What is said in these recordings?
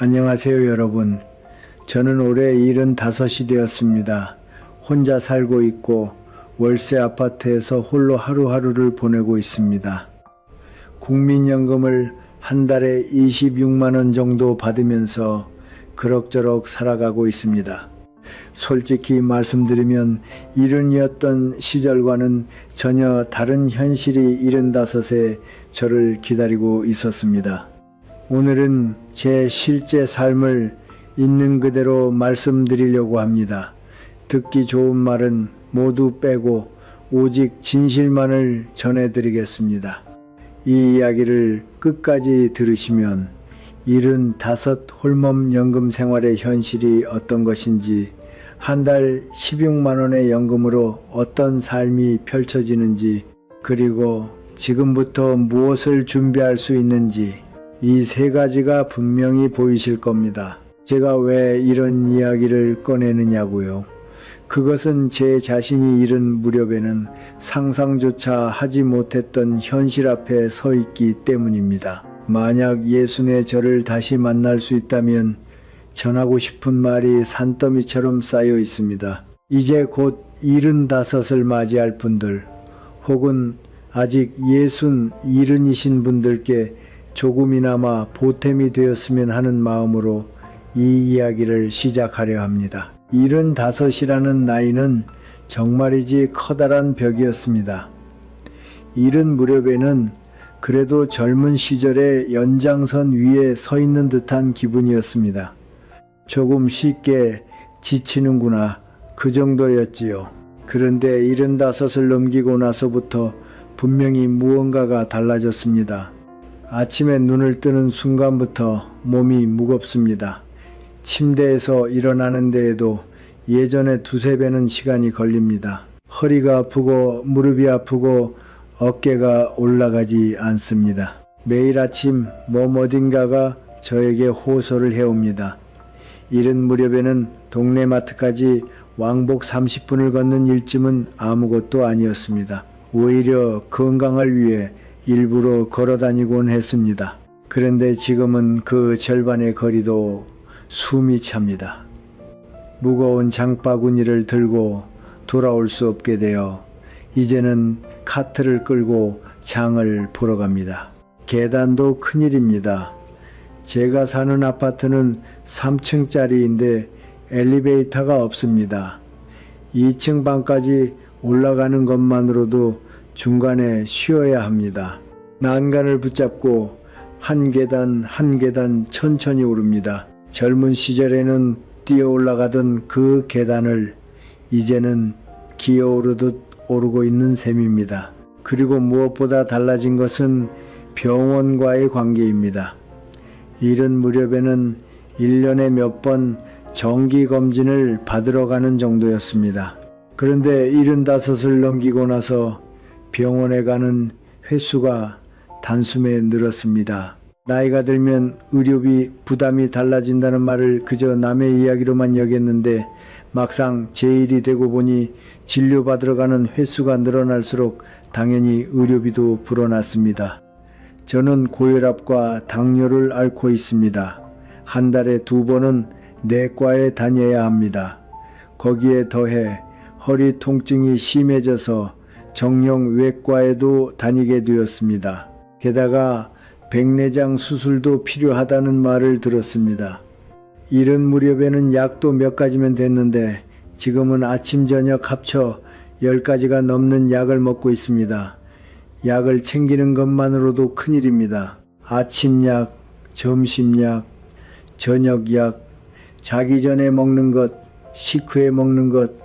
안녕하세요 여러분. 저는 올해 75이 되었습니다. 혼자 살고 있고 월세 아파트에서 홀로 하루하루를 보내고 있습니다. 국민연금을 한 달에 26만 원 정도 받으면서 그럭저럭 살아가고 있습니다. 솔직히 말씀드리면 70이었던 시절과는 전혀 다른 현실이 75에 저를 기다리고 있었습니다. 오늘은 제 실제 삶을 있는 그대로 말씀드리려고 합니다. 듣기 좋은 말은 모두 빼고 오직 진실만을 전해드리겠습니다. 이 이야기를 끝까지 들으시면 75 홀몸 연금 생활의 현실이 어떤 것인지, 한 달 16만 원의 연금으로 어떤 삶이 펼쳐지는지, 그리고 지금부터 무엇을 준비할 수 있는지, 이 세 가지가 분명히 보이실 겁니다. 제가 왜 이런 이야기를 꺼내느냐고요. 그것은 제 자신이 이른 무렵에는 상상조차 하지 못했던 현실 앞에 서 있기 때문입니다. 만약 예수의 저를 다시 만날 수 있다면 전하고 싶은 말이 산더미처럼 쌓여 있습니다. 이제 곧 75을 맞이할 분들, 혹은 아직 70이신 분들께 조금이나마 보탬이 되었으면 하는 마음으로 이 이야기를 시작하려 합니다. 75이라는 나이는 정말이지 커다란 벽이었습니다. 이른 무렵에는 그래도 젊은 시절의 연장선 위에 서 있는 듯한 기분이었습니다. 조금 쉽게 지치는구나, 그 정도였지요. 그런데 75을 넘기고 나서부터 분명히 무언가가 달라졌습니다. 아침에 눈을 뜨는 순간부터 몸이 무겁습니다. 침대에서 일어나는 데에도 예전에 두세 배는 시간이 걸립니다. 허리가 아프고 무릎이 아프고 어깨가 올라가지 않습니다. 매일 아침 어딘가가 저에게 호소를 해옵니다. 이른 무렵에는 동네 마트까지 왕복 30분을 걷는 일쯤은 아무것도 아니었습니다. 오히려 건강을 위해 일부러 걸어다니곤 했습니다. 그런데 지금은 그 절반의 거리도 숨이 찹니다. 무거운 장바구니를 들고 돌아올 수 없게 되어 이제는 카트를 끌고 장을 보러 갑니다. 계단도 큰일입니다. 제가 사는 아파트는 3층짜리인데 엘리베이터가 없습니다. 2층 방까지 올라가는 것만으로도 중간에 쉬어야 합니다. 난간을 붙잡고 한 계단 한 계단 천천히 오릅니다. 젊은 시절에는 뛰어 올라가던 그 계단을 이제는 기어오르듯 오르고 있는 셈입니다. 그리고 무엇보다 달라진 것은 병원과의 관계입니다. 이른 무렵에는 1년에 몇 번 정기검진을 받으러 가는 정도였습니다. 그런데 75을 넘기고 나서 병원에 가는 횟수가 단숨에 늘었습니다. 나이가 들면 의료비 부담이 달라진다는 말을 그저 남의 이야기로만 여겼는데 막상 제 일이 되고 보니 진료받으러 가는 횟수가 늘어날수록 당연히 의료비도 불어났습니다. 저는 고혈압과 당뇨를 앓고 있습니다. 한 달에 2번은 내과에 다녀야 합니다. 거기에 더해 허리 통증이 심해져서 정형 외과에도 다니게 되었습니다. 게다가 백내장 수술도 필요하다는 말을 들었습니다. 이른 무렵에는 약도 몇 가지면 됐는데 지금은 아침 저녁 합쳐 10가지가 넘는 약을 먹고 있습니다. 약을 챙기는 것만으로도 큰일입니다. 아침약, 점심약, 저녁약, 자기 전에 먹는 것, 식후에 먹는 것,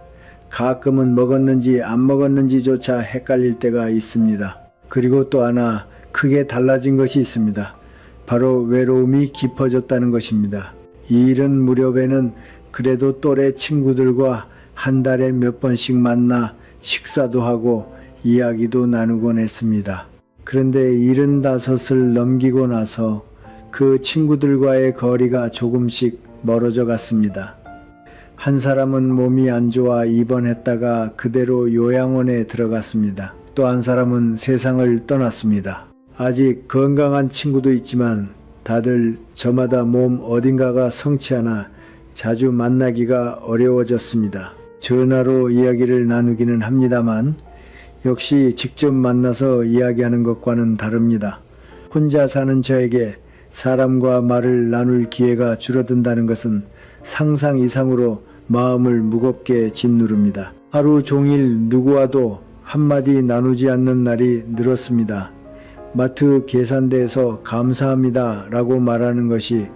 가끔은 먹었는지 안 먹었는지조차 헷갈릴 때가 있습니다. 그리고 또 하나 크게 달라진 것이 있습니다. 바로 외로움이 깊어졌다는 것입니다. 이른 무렵에는 그래도 또래 친구들과 한 달에 몇 번씩 만나 식사도 하고 이야기도 나누곤 했습니다. 그런데 75을 넘기고 나서 그 친구들과의 거리가 조금씩 멀어져 갔습니다. 한 사람은 몸이 안 좋아 입원했다가 그대로 요양원에 들어갔습니다. 또 한 사람은 세상을 떠났습니다. 아직 건강한 친구도 있지만 다들 저마다 몸 어딘가가 성취하나 자주 만나기가 어려워졌습니다. 전화로 이야기를 나누기는 합니다만 역시 직접 만나서 이야기하는 것과는 다릅니다. 혼자 사는 저에게 사람과 말을 나눌 기회가 줄어든다는 것은 상상 이상으로 마음을 무겁게 짓누릅니다. 하루 종일 누구와도 한마디 나누지 않는 날이 늘었습니다. 마트 계산대에서 감사합니다 라고 말하는 것이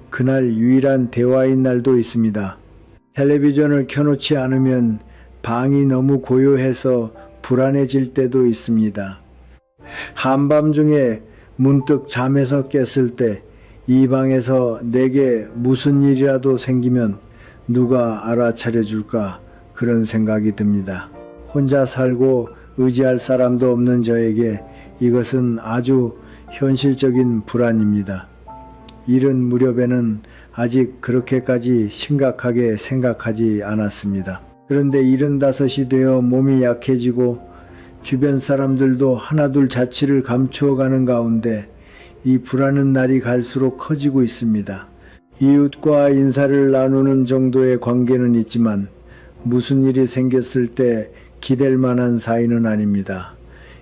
그날 유일한 대화인 날도 있습니다. 텔레비전을 켜놓지 않으면 방이 너무 고요해서 불안해질 때도 있습니다. 한밤중에 문득 잠에서 깼을 때 이 방에서 내게 무슨 일이라도 생기면 누가 알아차려 줄까 그런 생각이 듭니다. 혼자 살고 의지할 사람도 없는 저에게 이것은 아주 현실적인 불안입니다. 이른 무렵에는 아직 그렇게까지 심각하게 생각하지 않았습니다. 그런데 75이 되어 몸이 약해지고 주변 사람들도 하나둘 자취를 감추어가는 가운데 이 불안한 날이 갈수록 커지고 있습니다. 이웃과 인사를 나누는 정도의 관계는 있지만 무슨 일이 생겼을 때 기댈 만한 사이는 아닙니다.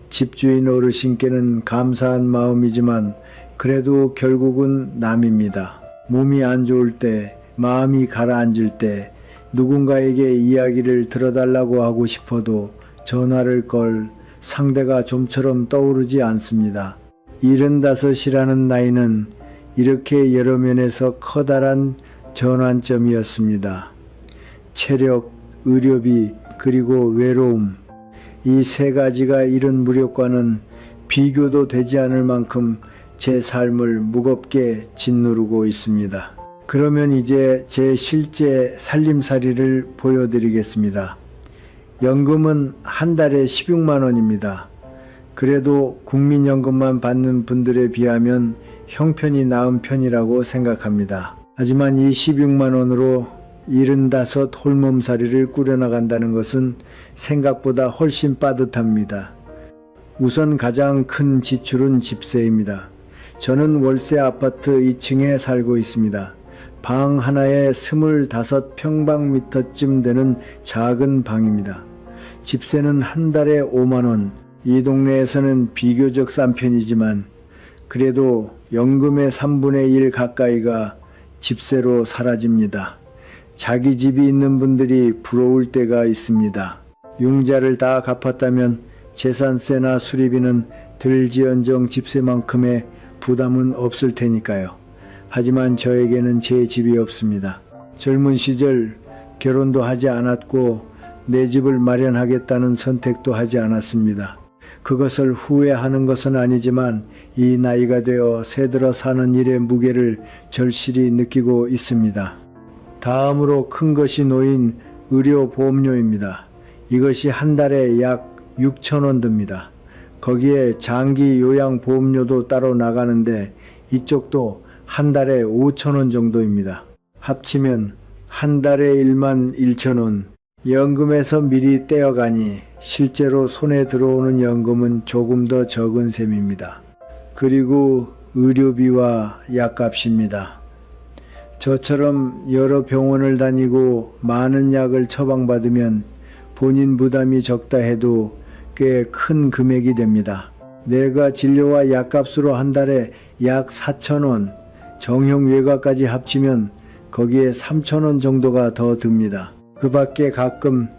집주인 어르신께는 감사한 마음이지만 그래도 결국은 남입니다. 몸이 안 좋을 때, 마음이 가라앉을 때 누군가에게 이야기를 들어달라고 하고 싶어도 전화를 걸 상대가 좀처럼 떠오르지 않습니다. 75이라는 나이는 이렇게 여러 면에서 커다란 전환점이었습니다. 체력, 의료비, 그리고 외로움. 이 세 가지가 이른 무렵과는 비교도 되지 않을 만큼 제 삶을 무겁게 짓누르고 있습니다. 그러면 이제 제 실제 살림살이를 보여드리겠습니다. 연금은 한 달에 16만 원입니다. 그래도 국민연금만 받는 분들에 비하면 형편이 나은 편이라고 생각합니다. 하지만 이 16만 원으로 75 홀몸살이를 꾸려나간다는 것은 생각보다 훨씬 빠듯합니다. 우선 가장 큰 지출은 집세입니다. 저는 월세 아파트 2층에 살고 있습니다. 방 하나에 25평방미터쯤 되는 작은 방입니다. 집세는 한 달에 5만 원. 이 동네에서는 비교적 싼 편이지만 그래도 연금의 3분의 1 가까이가 집세로 사라집니다. 자기 집이 있는 분들이 부러울 때가 있습니다. 융자를 다 갚았다면 재산세나 수리비는 들지언정 집세만큼의 부담은 없을 테니까요. 하지만 저에게는 제 집이 없습니다. 젊은 시절 결혼도 하지 않았고 내 집을 마련하겠다는 선택도 하지 않았습니다. 그것을 후회하는 것은 아니지만 이 나이가 되어 새들어 사는 일의 무게를 절실히 느끼고 있습니다. 다음으로 큰 것이 놓인 의료보험료입니다. 이것이 한 달에 약 6,000원 듭니다. 거기에 장기 요양보험료도 따로 나가는데 이쪽도 한 달에 5,000원 정도입니다. 합치면 한 달에 11,000원. 연금에서 미리 떼어가니 실제로 손에 들어오는 연금은 조금 더 적은 셈입니다. 그리고 의료비와 약값입니다. 저처럼 여러 병원을 다니고 많은 약을 처방받으면 본인 부담이 적다 해도 꽤 큰 금액이 됩니다. 내가 진료와 약값으로 한 달에 약 4,000원, 정형 외과까지 합치면 거기에 3,000원 정도가 더 듭니다. 그 밖에 가끔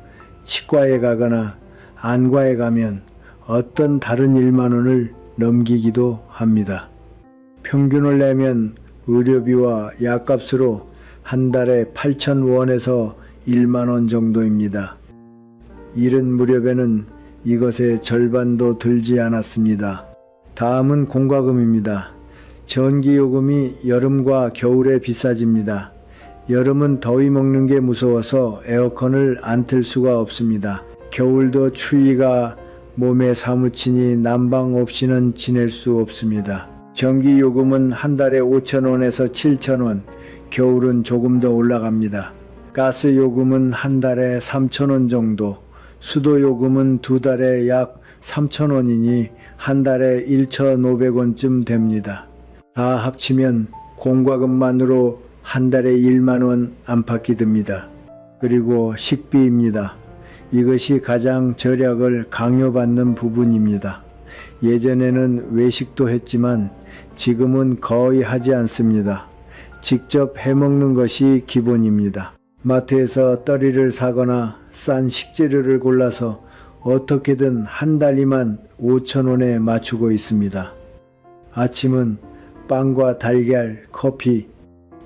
치과에 가거나 안과에 가면 어떤 다른 1만 원을 넘기기도 합니다. 평균을 내면 의료비와 약값으로 한 달에 8,000원에서 1만 원 정도입니다. 이른 무렵에는 이것의 절반도 들지 않았습니다. 다음은 공과금입니다. 전기요금이 여름과 겨울에 비싸집니다. 여름은 더위 먹는 게 무서워서 에어컨을 안 틀 수가 없습니다. 겨울도 추위가 몸에 사무치니 난방 없이는 지낼 수 없습니다. 전기요금은 한 달에 5,000원에서 7,000원, 겨울은 조금 더 올라갑니다. 가스요금은 한 달에 3,000원 정도, 수도요금은 두 달에 약 3,000원이니 한 달에 1,500원쯤 됩니다. 다 합치면 공과금만으로 한 달에 1만 원 안팎이 듭니다. 그리고 식비입니다. 이것이 가장 절약을 강요받는 부분입니다. 예전에는 외식도 했지만 지금은 거의 하지 않습니다. 직접 해먹는 것이 기본입니다. 마트에서 떨이를 사거나 싼 식재료를 골라서 어떻게든 한 달이만 5,000원에 맞추고 있습니다. 아침은 빵과 달걀, 커피,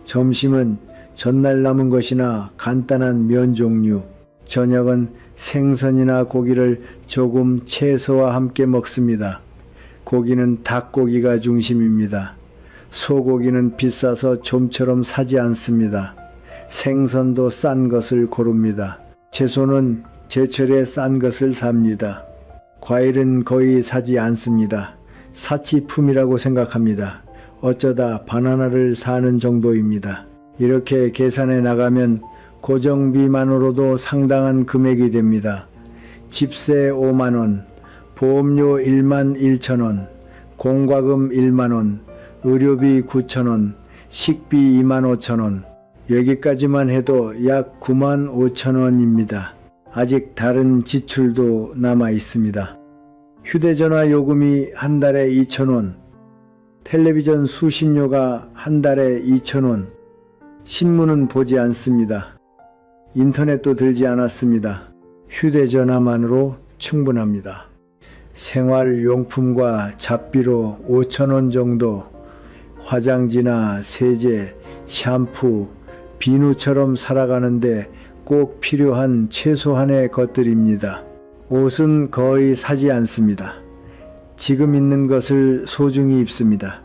점심은 전날 남은 것이나 간단한 면 종류, 저녁은 생선이나 고기를 조금 채소와 함께 먹습니다. 고기는 닭고기가 중심입니다. 소고기는 비싸서 좀처럼 사지 않습니다. 생선도 싼 것을 고릅니다. 채소는 제철에 싼 것을 삽니다. 과일은 거의 사지 않습니다. 사치품이라고 생각합니다. 어쩌다 바나나를 사는 정도입니다. 이렇게 계산해 나가면 고정비만으로도 상당한 금액이 됩니다. 집세 5만 원, 보험료 1만 1천 원, 공과금 1만 원, 의료비 9천 원, 식비 2만 5천 원, 여기까지만 해도 약 9만 5천 원입니다. 아직 다른 지출도 남아 있습니다. 휴대전화 요금이 한 달에 2천 원, 텔레비전 수신료가 한 달에 2천 원, 신문은 보지 않습니다. 인터넷도 들지 않았습니다. 휴대전화만으로 충분합니다. 생활용품과 잡비로 5천 원 정도, 화장지나 세제, 샴푸, 비누처럼 살아가는데 꼭 필요한 최소한의 것들입니다. 옷은 거의 사지 않습니다. 지금 있는 것을 소중히 입습니다.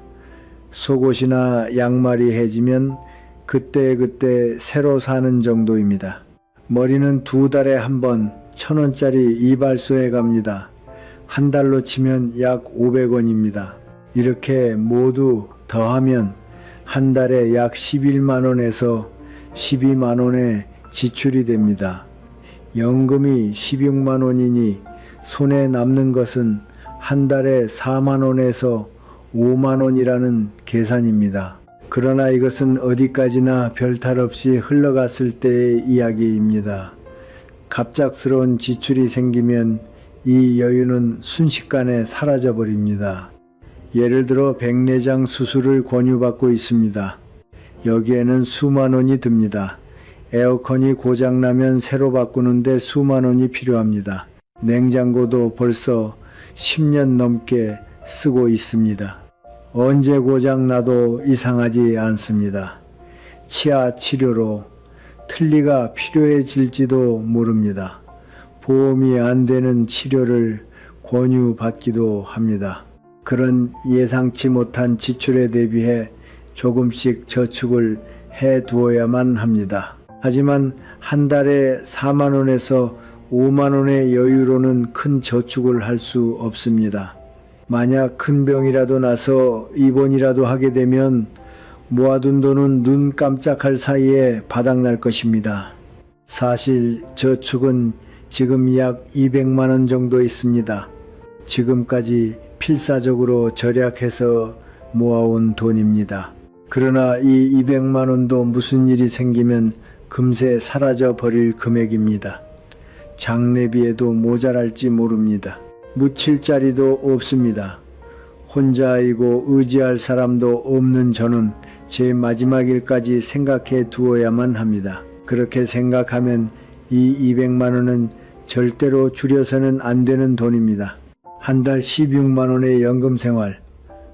속옷이나 양말이 해지면 그때그때 새로 사는 정도입니다. 머리는 2달에 한 번 1,000원짜리 이발소에 갑니다. 한 달로 치면 약 500원입니다. 이렇게 모두 더하면 한 달에 약 11만 원에서 12만 원의 지출이 됩니다. 연금이 16만 원이니 손에 남는 것은 한 달에 4만 원에서 5만 원이라는 계산입니다. 그러나 이것은 어디까지나 별탈 없이 흘러갔을 때의 이야기입니다. 갑작스러운 지출이 생기면 이 여유는 순식간에 사라져버립니다. 예를 들어 백내장 수술을 권유받고 있습니다. 여기에는 수만 원이 듭니다. 에어컨이 고장나면 새로 바꾸는데 수만 원이 필요합니다. 냉장고도 벌써 10년 넘게 쓰고 있습니다. 언제 고장나도 이상하지 않습니다. 치아 치료로 틀니가 필요해질지도 모릅니다. 보험이 안 되는 치료를 권유받기도 합니다. 그런 예상치 못한 지출에 대비해 조금씩 저축을 해 두어야만 합니다. 하지만 한 달에 4만 원에서 5만 원의 여유로는 큰 저축을 할 수 없습니다. 만약 큰 병이라도 나서 입원이라도 하게 되면 모아둔 돈은 눈 깜짝할 사이에 바닥날 것입니다. 사실 저축은 지금 약 200만 원 정도 있습니다. 지금까지 필사적으로 절약해서 모아온 돈입니다. 그러나 이 200만 원도 무슨 일이 생기면 금세 사라져 버릴 금액입니다. 장례비에도 모자랄지 모릅니다. 묻힐 자리도 없습니다. 혼자이고 의지할 사람도 없는 저는 제 마지막 일까지 생각해 두어야만 합니다. 그렇게 생각하면 이 200만 원은 절대로 줄여서는 안 되는 돈입니다. 한 달 16만 원의 연금 생활,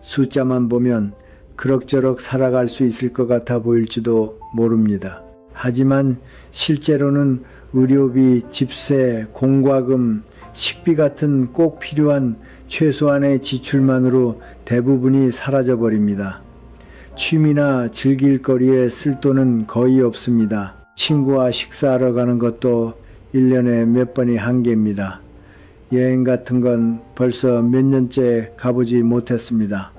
숫자만 보면 그럭저럭 살아갈 수 있을 것 같아 보일지도 모릅니다. 하지만 실제로는 의료비, 집세, 공과금, 식비 같은 꼭 필요한 최소한의 지출만으로 대부분이 사라져버립니다. 취미나 즐길 거리에 쓸 돈은 거의 없습니다. 친구와 식사하러 가는 것도 1년에 몇 번이 한계입니다. 여행 같은 건 벌써 몇 년째 가보지 못했습니다.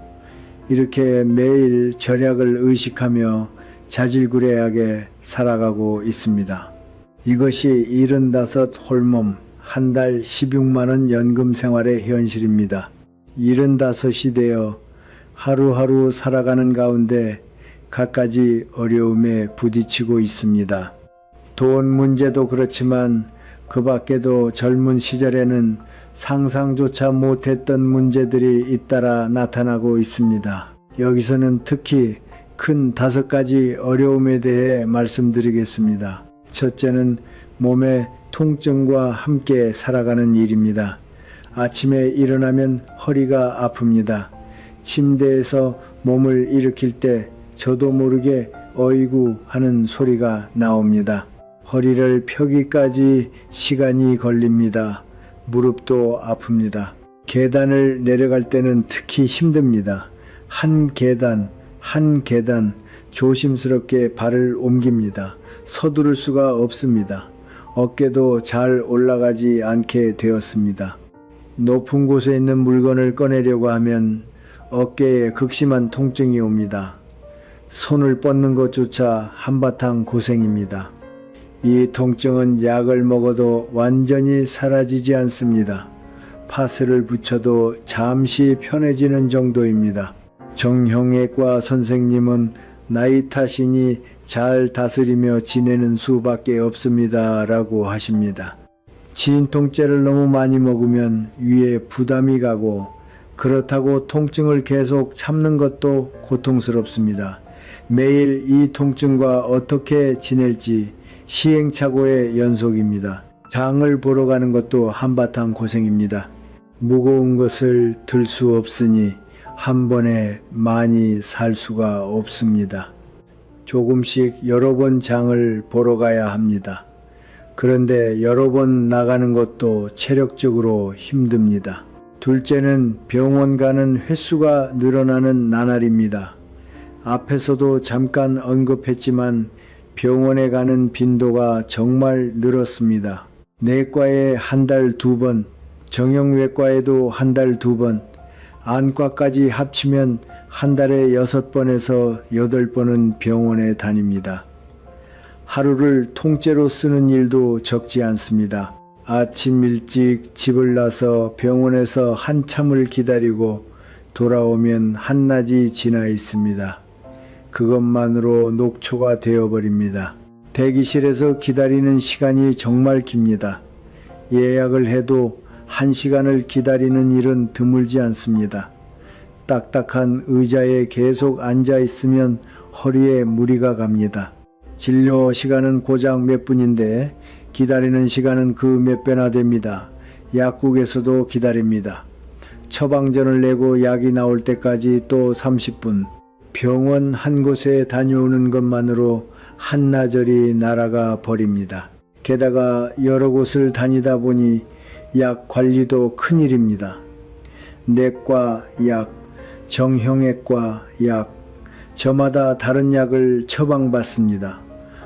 이렇게 매일 절약을 의식하며 자질구레하게 살아가고 있습니다. 이것이 75 홀몸 한 달 16만 원 연금 생활의 현실입니다. 75이 되어 하루하루 살아가는 가운데 갖가지 어려움에 부딪히고 있습니다. 돈 문제도 그렇지만 그 밖에도 젊은 시절에는 상상조차 못했던 문제들이 잇따라 나타나고 있습니다. 여기서는 특히 큰 5가지 어려움에 대해 말씀드리겠습니다. 첫째는 몸의 통증과 함께 살아가는 일입니다. 아침에 일어나면 허리가 아픕니다. 침대에서 몸을 일으킬 때 저도 모르게 어이구 하는 소리가 나옵니다. 허리를 펴기까지 시간이 걸립니다. 무릎도 아픕니다. 계단을 내려갈 때는 특히 힘듭니다. 한 계단 조심스럽게 발을 옮깁니다. 서두를 수가 없습니다. 어깨도 잘 올라가지 않게 되었습니다. 높은 곳에 있는 물건을 꺼내려고 하면 어깨에 극심한 통증이 옵니다. 손을 뻗는 것조차 한바탕 고생입니다. 이 통증은 약을 먹어도 완전히 사라지지 않습니다. 파스를 붙여도 잠시 편해지는 정도입니다. 정형외과 선생님은 나이 탓이니 잘 다스리며 지내는 수밖에 없습니다 라고 하십니다. 진통제를 너무 많이 먹으면 위에 부담이 가고 그렇다고 통증을 계속 참는 것도 고통스럽습니다. 매일 이 통증과 어떻게 지낼지 시행착오의 연속입니다. 장을 보러 가는 것도 한바탕 고생입니다. 무거운 것을 들 수 없으니 한 번에 많이 살 수가 없습니다. 조금씩 여러 번 장을 보러 가야 합니다. 그런데 여러 번 나가는 것도 체력적으로 힘듭니다. 둘째는 병원 가는 횟수가 늘어나는 나날입니다. 앞에서도 잠깐 언급했지만 병원에 가는 빈도가 정말 늘었습니다. 내과에 한 달 2번, 정형외과에도 한 달 2번, 안과까지 합치면 한 달에 6번에서 8번은 병원에 다닙니다. 하루를 통째로 쓰는 일도 적지 않습니다. 아침 일찍 집을 나서 병원에서 한참을 기다리고 돌아오면 한낮이 지나 있습니다. 그것만으로 녹초가 되어버립니다. 대기실에서 기다리는 시간이 정말 깁니다. 예약을 해도 1시간을 기다리는 일은 드물지 않습니다. 딱딱한 의자에 계속 앉아 있으면 허리에 무리가 갑니다. 진료 시간은 고작 몇 분인데 기다리는 시간은 그 몇 배나 됩니다. 약국에서도 기다립니다. 처방전을 내고 약이 나올 때까지 또 30분. 병원 한 곳에 다녀오는 것만으로 한나절이 날아가 버립니다. 게다가 여러 곳을 다니다 보니 약 관리도 큰일입니다. 내과 약, 정형외과 약, 저마다 다른 약을 처방받습니다.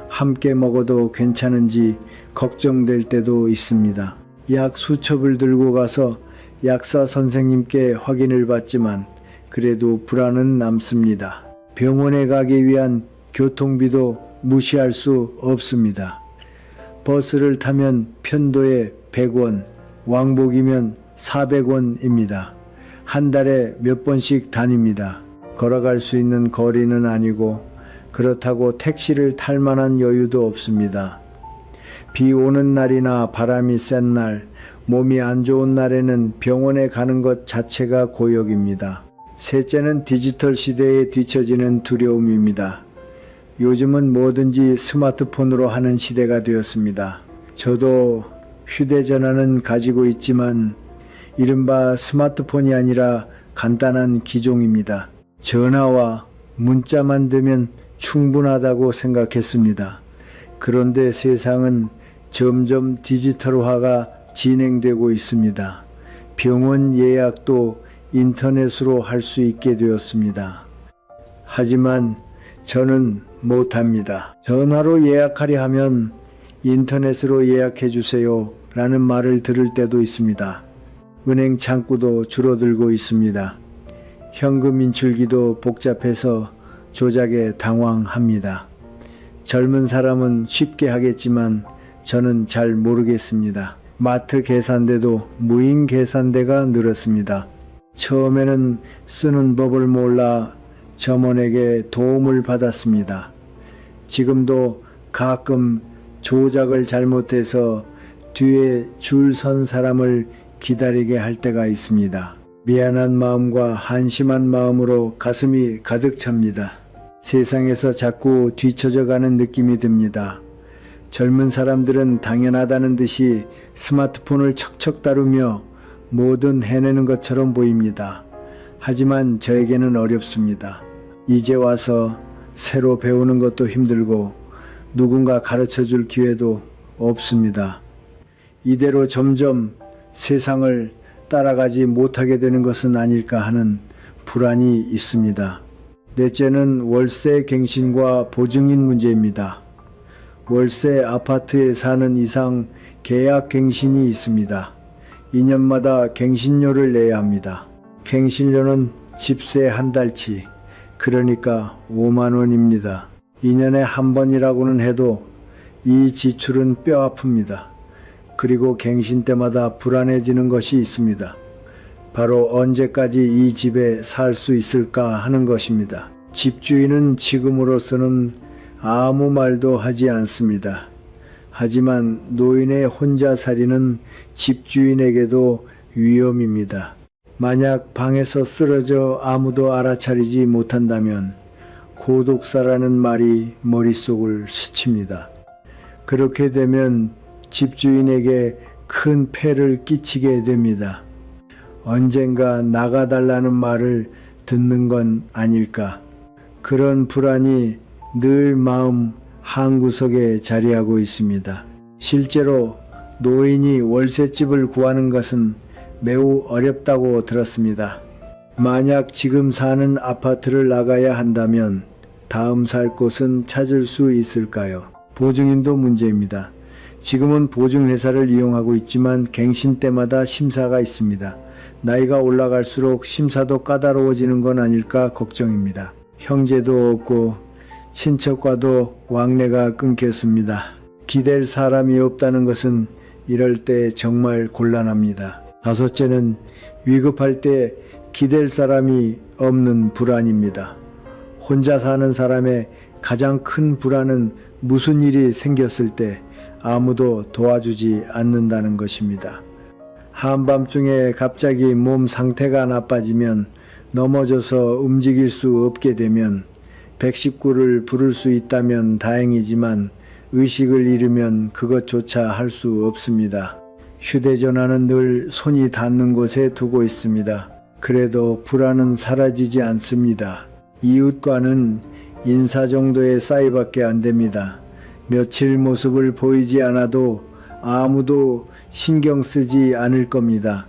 함께 먹어도 괜찮은지 걱정될 때도 있습니다. 약 수첩을 들고 가서 약사 선생님께 확인을 받지만 그래도 불안은 남습니다. 병원에 가기 위한 교통비도 무시할 수 없습니다. 버스를 타면 편도에 100원, 왕복이면 400원입니다. 한 달에 몇 번씩 다닙니다. 걸어갈 수 있는 거리는 아니고 그렇다고 택시를 탈 만한 여유도 없습니다. 비 오는 날이나 바람이 센 날, 몸이 안 좋은 날에는 병원에 가는 것 자체가 고역입니다. 셋째는 디지털 시대에 뒤처지는 두려움입니다. 요즘은 뭐든지 스마트폰으로 하는 시대가 되었습니다. 저도 휴대전화는 가지고 있지만 이른바 스마트폰이 아니라 간단한 기종입니다. 전화와 문자만 되면 충분하다고 생각했습니다. 그런데 세상은 점점 디지털화가 진행되고 있습니다. 병원 예약도 인터넷으로 할 수 있게 되었습니다. 하지만 저는 못합니다. 전화로 예약하려 하면 인터넷으로 예약해 주세요 라는 말을 들을 때도 있습니다. 은행 창구도 줄어들고 있습니다. 현금 인출기도 복잡해서 조작에 당황합니다. 젊은 사람은 쉽게 하겠지만 저는 잘 모르겠습니다. 마트 계산대도 무인 계산대가 늘었습니다. 처음에는 쓰는 법을 몰라 점원에게 도움을 받았습니다. 지금도 가끔 조작을 잘못해서 뒤에 줄 선 사람을 기다리게 할 때가 있습니다. 미안한 마음과 한심한 마음으로 가슴이 가득 찹니다. 세상에서 자꾸 뒤처져 가는 느낌이 듭니다. 젊은 사람들은 당연하다는 듯이 스마트폰을 척척 다루며 뭐든 해내는 것처럼 보입니다. 하지만 저에게는 어렵습니다. 이제 와서 새로 배우는 것도 힘들고 누군가 가르쳐줄 기회도 없습니다. 이대로 점점 세상을 따라가지 못하게 되는 것은 아닐까 하는 불안이 있습니다. 넷째는 월세 갱신과 보증인 문제입니다. 월세 아파트에 사는 이상 계약 갱신이 있습니다. 2년마다 갱신료를 내야 합니다. 갱신료는 집세 한 달치, 그러니까 5만 원입니다. 2년에 한 번이라고는 해도 이 지출은 뼈 아픕니다. 그리고 갱신 때마다 불안해지는 것이 있습니다. 바로 언제까지 이 집에 살 수 있을까 하는 것입니다. 집주인은 지금으로서는 아무 말도 하지 않습니다. 하지만 노인의 혼자살이는 집주인에게도 위험입니다. 만약 방에서 쓰러져 아무도 알아차리지 못한다면 고독사라는 말이 머릿속을 스칩니다. 그렇게 되면 집주인에게 큰 폐를 끼치게 됩니다. 언젠가 나가달라는 말을 듣는 건 아닐까. 그런 불안이 늘 마음 한구석에 자리하고 있습니다. 실제로 노인이 월세집을 구하는 것은 매우 어렵다고 들었습니다. 만약 지금 사는 아파트를 나가야 한다면 다음 살 곳은 찾을 수 있을까요? 보증인도 문제입니다. 지금은 보증회사를 이용하고 있지만 갱신 때마다 심사가 있습니다. 나이가 올라갈수록 심사도 까다로워지는 건 아닐까 걱정입니다. 형제도 없고 친척과도 왕래가 끊겼습니다. 기댈 사람이 없다는 것은 이럴 때 정말 곤란합니다. 다섯째는 위급할 때 기댈 사람이 없는 불안입니다. 혼자 사는 사람의 가장 큰 불안은 무슨 일이 생겼을 때 아무도 도와주지 않는다는 것입니다. 한밤중에 갑자기 몸 상태가 나빠지면 넘어져서 움직일 수 없게 되면 119를 부를 수 있다면 다행이지만 의식을 잃으면 그것조차 할 수 없습니다. 휴대전화는 늘 손이 닿는 곳에 두고 있습니다. 그래도 불안은 사라지지 않습니다. 이웃과는 인사 정도의 사이밖에 안 됩니다. 며칠 모습을 보이지 않아도 아무도 신경 쓰지 않을 겁니다.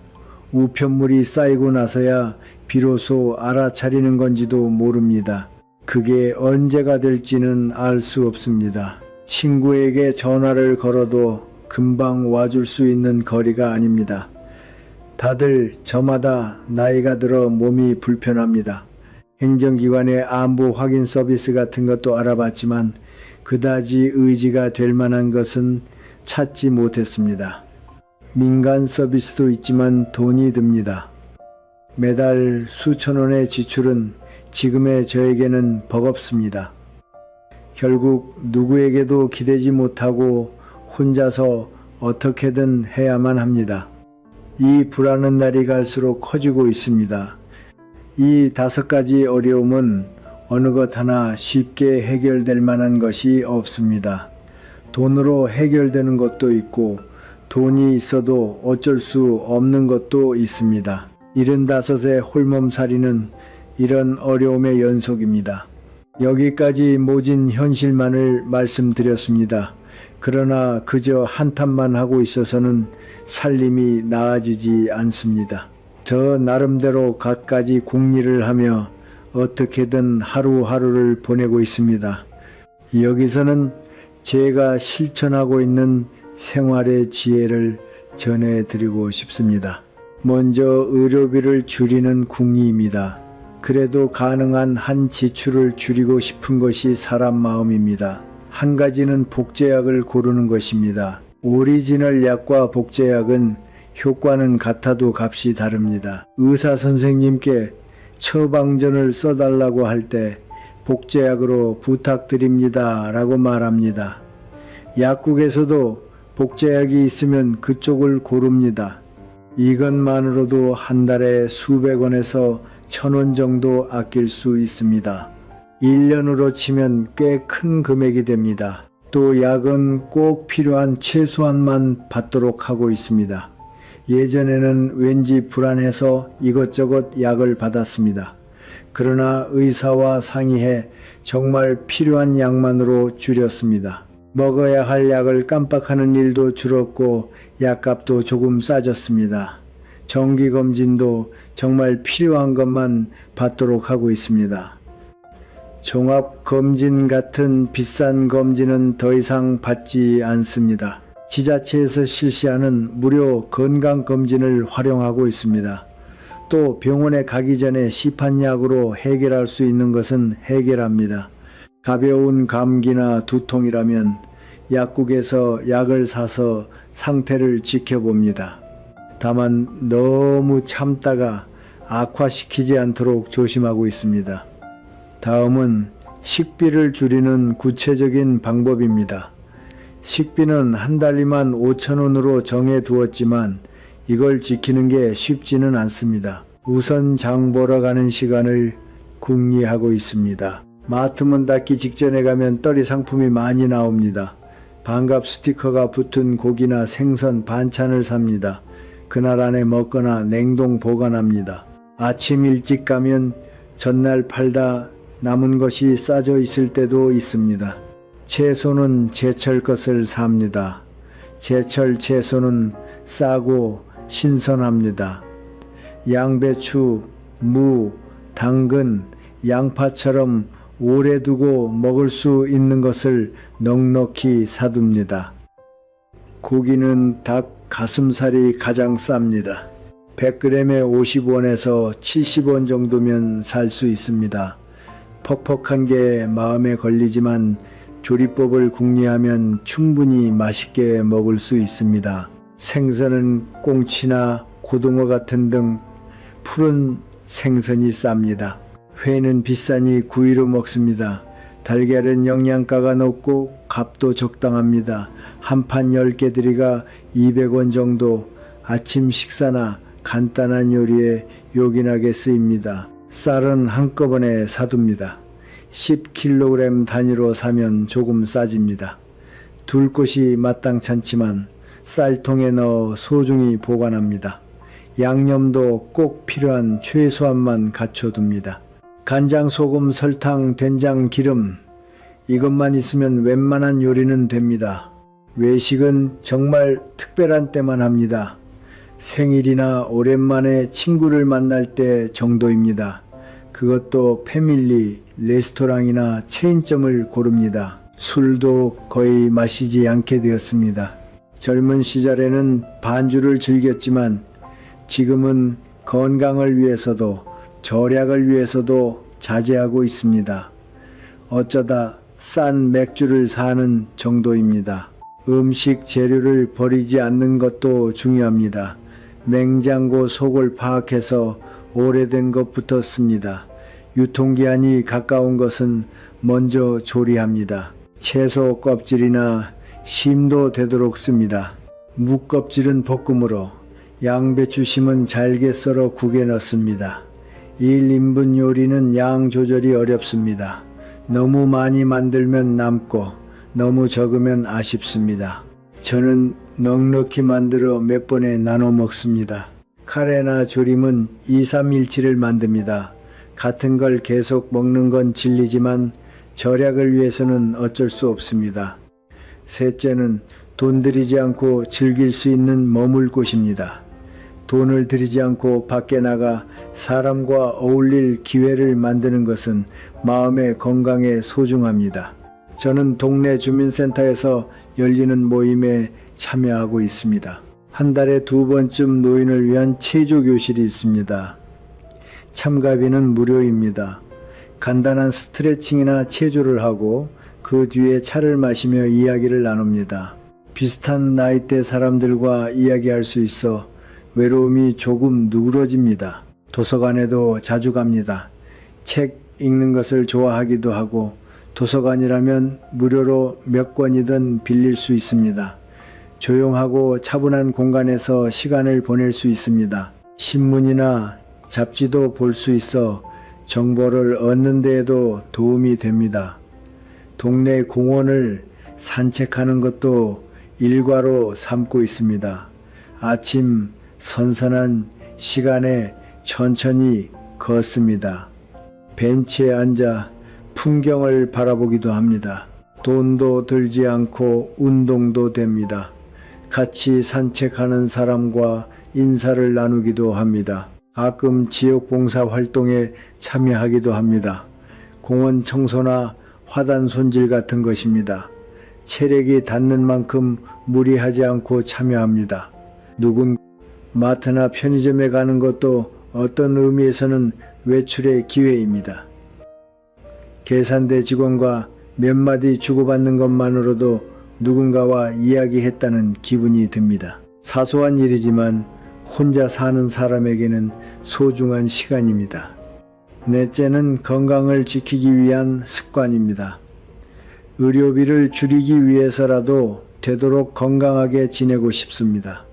우편물이 쌓이고 나서야 비로소 알아차리는 건지도 모릅니다. 그게 언제가 될지는 알 수 없습니다. 친구에게 전화를 걸어도 금방 와줄 수 있는 거리가 아닙니다. 다들 저마다 나이가 들어 몸이 불편합니다. 행정기관의 안부 확인 서비스 같은 것도 알아봤지만 그다지 의지가 될 만한 것은 찾지 못했습니다. 민간 서비스도 있지만 돈이 듭니다. 매달 수천 원의 지출은 지금의 저에게는 버겁습니다. 결국 누구에게도 기대지 못하고 혼자서 어떻게든 해야만 합니다. 이 불안한 날이 갈수록 커지고 있습니다. 이 5가지 어려움은 어느 것 하나 쉽게 해결될 만한 것이 없습니다. 돈으로 해결되는 것도 있고 돈이 있어도 어쩔 수 없는 것도 있습니다. 75의 홀몸살이는 이런 어려움의 연속입니다. 여기까지 모진 현실만을 말씀드렸습니다. 그러나 그저 한탄만 하고 있어서는 살림이 나아지지 않습니다. 저 나름대로 갖가지 궁리를 하며 어떻게든 하루하루를 보내고 있습니다. 여기서는 제가 실천하고 있는 생활의 지혜를 전해드리고 싶습니다. 먼저 의료비를 줄이는 궁리입니다. 그래도 가능한 한 지출을 줄이고 싶은 것이 사람 마음입니다. 한 가지는 복제약을 고르는 것입니다. 오리지널 약과 복제약은 효과는 같아도 값이 다릅니다. 의사 선생님께 처방전을 써달라고 할 때 복제약으로 부탁드립니다 라고 말합니다. 약국에서도 복제약이 있으면 그쪽을 고릅니다. 이것만으로도 한 달에 수백 원에서 1,000원 정도 아낄 수 있습니다. 1년으로 치면 꽤 큰 금액이 됩니다. 또 약은 꼭 필요한 최소한만 받도록 하고 있습니다. 예전에는 왠지 불안해서 이것저것 약을 받았습니다. 그러나 의사와 상의해 정말 필요한 약만으로 줄였습니다. 먹어야 할 약을 깜빡하는 일도 줄었고 약값도 조금 싸졌습니다. 정기검진도 정말 필요한 것만 받도록 하고 있습니다. 종합검진 같은 비싼 검진은 더 이상 받지 않습니다. 지자체에서 실시하는 무료 건강검진을 활용하고 있습니다. 또 병원에 가기 전에 시판약으로 해결할 수 있는 것은 해결합니다. 가벼운 감기나 두통이라면 약국에서 약을 사서 상태를 지켜봅니다. 다만 너무 참다가 악화시키지 않도록 조심하고 있습니다. 다음은 식비를 줄이는 구체적인 방법입니다. 식비는 한 달이만 5,000원으로 정해 두었지만 이걸 지키는 게 쉽지는 않습니다. 우선 장 보러 가는 시간을 궁리하고 있습니다. 마트 문 닫기 직전에 가면 떨이 상품이 많이 나옵니다. 반갑 스티커가 붙은 고기나 생선, 반찬을 삽니다. 그날 안에 먹거나 냉동 보관합니다. 아침 일찍 가면 전날 팔다 남은 것이 싸져 있을 때도 있습니다. 채소는 제철 것을 삽니다. 제철 채소는 싸고 신선합니다. 양배추, 무, 당근, 양파처럼 오래 두고 먹을 수 있는 것을 넉넉히 사둡니다. 고기는 닭 가슴살이 가장 쌉니다. 100g에 50원에서 70원 정도면 살 수 있습니다. 퍽퍽한 게 마음에 걸리지만 조리법을 궁리하면 충분히 맛있게 먹을 수 있습니다. 생선은 꽁치나 고등어 같은 등 푸른 생선이 쌉니다. 회는 비싸니 구이로 먹습니다. 달걀은 영양가가 높고 값도 적당합니다. 한 판 10개 들이가 200원 정도, 아침 식사나 간단한 요리에 요긴하게 쓰입니다. 쌀은 한꺼번에 사둡니다. 10kg 단위로 사면 조금 싸집니다. 둘 곳이 마땅찮지만 쌀통에 넣어 소중히 보관합니다. 양념도 꼭 필요한 최소한만 갖춰둡니다. 간장, 소금, 설탕, 된장, 기름 이것만 있으면 웬만한 요리는 됩니다. 외식은 정말 특별한 때만 합니다. 생일이나 오랜만에 친구를 만날 때 정도입니다. 그것도 패밀리, 레스토랑이나 체인점을 고릅니다. 술도 거의 마시지 않게 되었습니다. 젊은 시절에는 반주를 즐겼지만 지금은 건강을 위해서도 절약을 위해서도 자제하고 있습니다. 어쩌다 싼 맥주를 사는 정도입니다. 음식 재료를 버리지 않는 것도 중요합니다. 냉장고 속을 파악해서 오래된 것부터 씁니다. 유통기한이 가까운 것은 먼저 조리합니다. 채소 껍질이나 심도 되도록 씁니다. 묵껍질은 볶음으로, 양배추 심은 잘게 썰어 국에 넣습니다. 1인분 요리는 양 조절이 어렵습니다. 너무 많이 만들면 남고 너무 적으면 아쉽습니다. 저는 넉넉히 만들어 몇 번에 나눠 먹습니다. 카레나 조림은 2, 3일치를 만듭니다. 같은 걸 계속 먹는 건 진리지만 절약을 위해서는 어쩔 수 없습니다. 셋째는 돈 들이지 않고 즐길 수 있는 머물 곳입니다. 돈을 들이지 않고 밖에 나가 사람과 어울릴 기회를 만드는 것은 마음의 건강에 소중합니다. 저는 동네 주민센터에서 열리는 모임에 참여하고 있습니다. 한 달에 2번쯤 노인을 위한 체조교실이 있습니다. 참가비는 무료입니다. 간단한 스트레칭이나 체조를 하고 그 뒤에 차를 마시며 이야기를 나눕니다. 비슷한 나이대 사람들과 이야기할 수 있어 외로움이 조금 누그러집니다. 도서관에도 자주 갑니다. 책 읽는 것을 좋아하기도 하고 도서관이라면 무료로 몇 권이든 빌릴 수 있습니다. 조용하고 차분한 공간에서 시간을 보낼 수 있습니다. 신문이나 잡지도 볼 수 있어 정보를 얻는 데에도 도움이 됩니다. 동네 공원을 산책하는 것도 일과로 삼고 있습니다. 아침 선선한 시간에 천천히 걷습니다. 벤치에 앉아 풍경을 바라보기도 합니다. 돈도 들지 않고 운동도 됩니다. 같이 산책하는 사람과 인사를 나누기도 합니다. 가끔 지역 봉사 활동에 참여하기도 합니다. 공원 청소나 화단 손질 같은 것입니다. 체력이 닿는 만큼 무리하지 않고 참여합니다. 누군 마트나 편의점에 가는 것도 어떤 의미에서는 외출의 기회입니다. 계산대 직원과 몇 마디 주고받는 것만으로도 누군가와 이야기했다는 기분이 듭니다. 사소한 일이지만 혼자 사는 사람에게는 소중한 시간입니다. 넷째는 건강을 지키기 위한 습관입니다. 의료비를 줄이기 위해서라도 되도록 건강하게 지내고 싶습니다.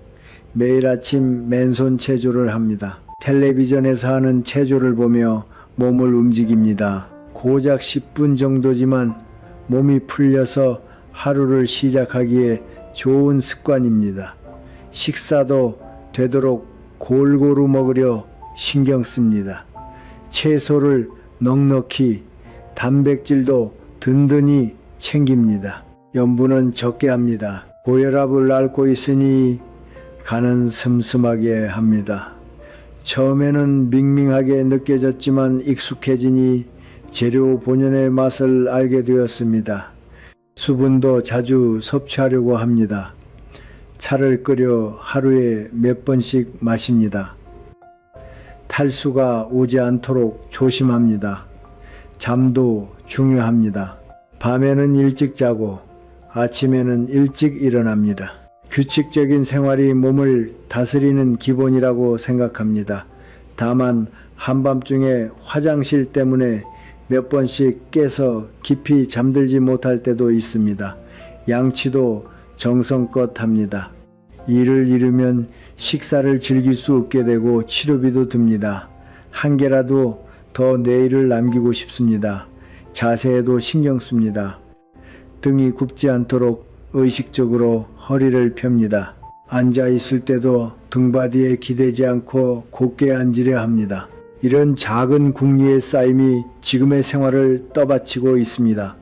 매일 아침 맨손 체조를 합니다. 텔레비전에서 하는 체조를 보며 몸을 움직입니다. 고작 10분 정도지만 몸이 풀려서 하루를 시작하기에 좋은 습관입니다. 식사도 되도록 골고루 먹으려 신경 씁니다. 채소를 넉넉히, 단백질도 든든히 챙깁니다. 염분은 적게 합니다. 고혈압을 앓고 있으니 간은 슴슴하게 합니다. 처음에는 밍밍하게 느껴졌지만 익숙해지니 재료 본연의 맛을 알게 되었습니다. 수분도 자주 섭취하려고 합니다. 차를 끓여 하루에 몇 번씩 마십니다. 탈수가 오지 않도록 조심합니다. 잠도 중요합니다. 밤에는 일찍 자고 아침에는 일찍 일어납니다. 규칙적인 생활이 몸을 다스리는 기본이라고 생각합니다. 다만 한밤중에 화장실 때문에 몇 번씩 깨서 깊이 잠들지 못할 때도 있습니다. 양치도 정성껏 합니다. 일을 이루면 식사를 즐길 수 없게 되고 치료비도 듭니다. 한 개라도 더 내일을 남기고 싶습니다. 자세에도 신경 씁니다. 등이 굽지 않도록 의식적으로 허리를 펴니다. 앉아 있을 때도 등바디에 기대지 않고 곧게 앉으려 합니다. 이런 작은 궁리의 쌓임이 지금의 생활을 떠받치고 있습니다.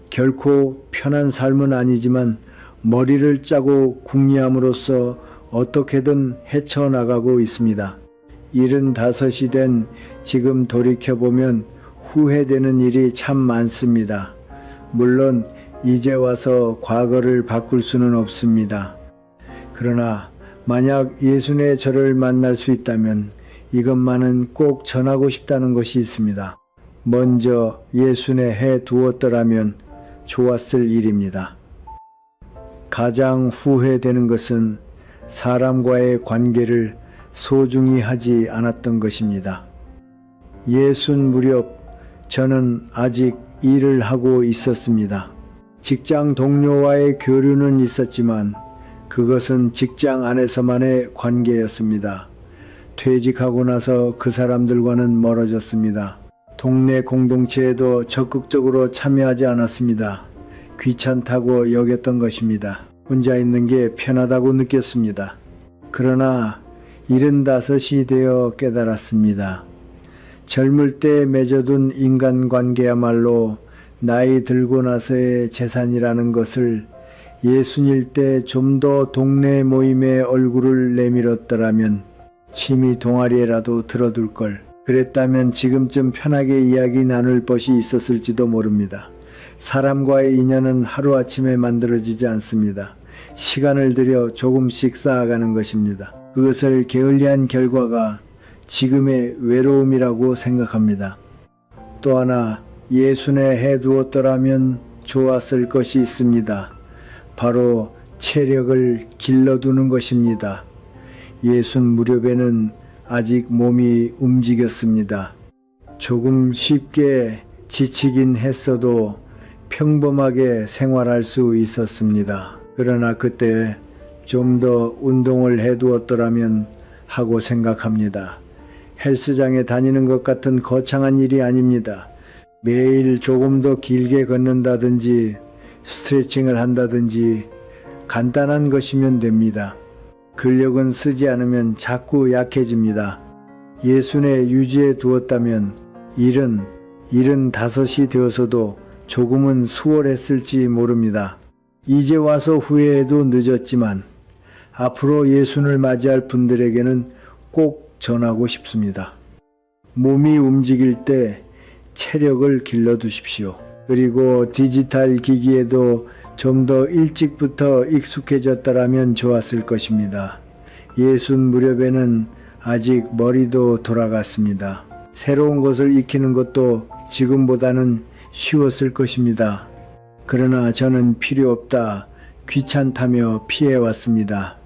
결코 편한 삶은 아니지만 머리를 짜고 궁리함으로써 어떻게든 헤쳐나가고 있습니다. 75이 된 지금 돌이켜보면 후회되는 일이 참 많습니다. 물론 이제 와서 과거를 바꿀 수는 없습니다. 그러나 만약 예수의 저를 만날 수 있다면 이것만은 꼭 전하고 싶다는 것이 있습니다. 먼저 예수에 해 두었더라면 좋았을 일입니다. 가장 후회되는 것은 사람과의 관계를 소중히 하지 않았던 것입니다. 예순 무렵 저는 아직 일을 하고 있었습니다. 직장 동료와의 교류는 있었지만 그것은 직장 안에서만의 관계였습니다. 퇴직하고 나서 그 사람들과는 멀어졌습니다. 동네 공동체에도 적극적으로 참여하지 않았습니다. 귀찮다고 여겼던 것입니다. 혼자 있는 게 편하다고 느꼈습니다. 그러나 75이 되어 깨달았습니다. 젊을 때 맺어둔 인간관계야말로 나이 들고 나서의 재산이라는 것을 예순일 때 좀 더 동네 모임에 얼굴을 내밀었더라면 취미 동아리에라도 들어둘 걸. 그랬다면 지금쯤 편하게 이야기 나눌 것이 있었을지도 모릅니다. 사람과의 인연은 하루아침에 만들어지지 않습니다. 시간을 들여 조금씩 쌓아가는 것입니다. 그것을 게을리한 결과가 지금의 외로움이라고 생각합니다. 또 하나 예순에 해두었더라면 좋았을 것이 있습니다. 바로 체력을 길러두는 것입니다. 예순 무렵에는 아직 몸이 움직였습니다. 조금 쉽게 지치긴 했어도 평범하게 생활할 수 있었습니다. 그러나 그때 좀 더 운동을 해두었더라면 하고 생각합니다. 헬스장에 다니는 것 같은 거창한 일이 아닙니다. 매일 조금 더 길게 걷는다든지 스트레칭을 한다든지 간단한 것이면 됩니다. 근력은 쓰지 않으면 자꾸 약해집니다. 예순에 유지해 두었다면 75이 되어서도 조금은 수월했을지 모릅니다. 이제 와서 후회해도 늦었지만 앞으로 예순을 맞이할 분들에게는 꼭 전하고 싶습니다. 몸이 움직일 때 체력을 길러두십시오. 그리고 디지털 기기에도 좀 더 일찍부터 익숙해졌더라면 좋았을 것입니다. 예순 무렵에는 아직 머리도 돌아갔습니다. 새로운 것을 익히는 것도 지금보다는 쉬웠을 것입니다. 그러나 저는 필요 없다, 귀찮다며 피해왔습니다.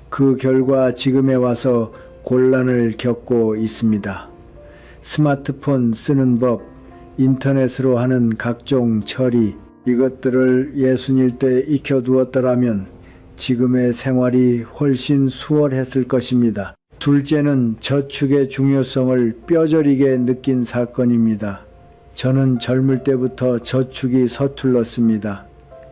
그 결과 지금에 와서 곤란을 겪고 있습니다. 스마트폰 쓰는 법, 인터넷으로 하는 각종 처리, 이것들을 예순일 때 익혀두었더라면 지금의 생활이 훨씬 수월했을 것입니다. 둘째는 저축의 중요성을 뼈저리게 느낀 사건입니다. 저는 젊을 때부터 저축이 서툴렀습니다.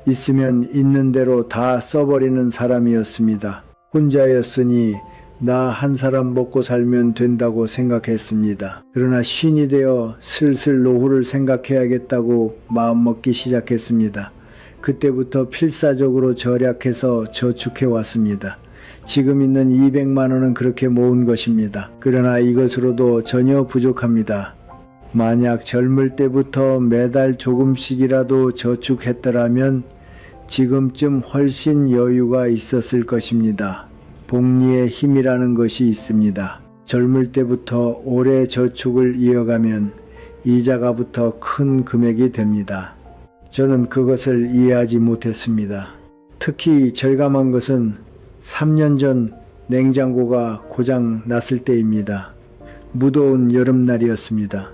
있으면 있는 대로 다 써버리는 사람이었습니다. 혼자였으니 나 한 사람 먹고 살면 된다고 생각했습니다. 그러나 쉰이 되어 슬슬 노후를 생각해야겠다고 마음먹기 시작했습니다. 그때부터 필사적으로 절약해서 저축해 왔습니다. 지금 있는 200만 원은 그렇게 모은 것입니다. 그러나 이것으로도 전혀 부족합니다. 만약 젊을 때부터 매달 조금씩이라도 저축했더라면 지금쯤 훨씬 여유가 있었을 것입니다. 복리의 힘이라는 것이 있습니다. 젊을 때부터 오래 저축을 이어가면 이자가 붙어 큰 금액이 됩니다. 저는 그것을 이해하지 못했습니다. 특히 절감한 것은 3년 전 냉장고가 고장 났을 때입니다. 무더운 여름날이었습니다.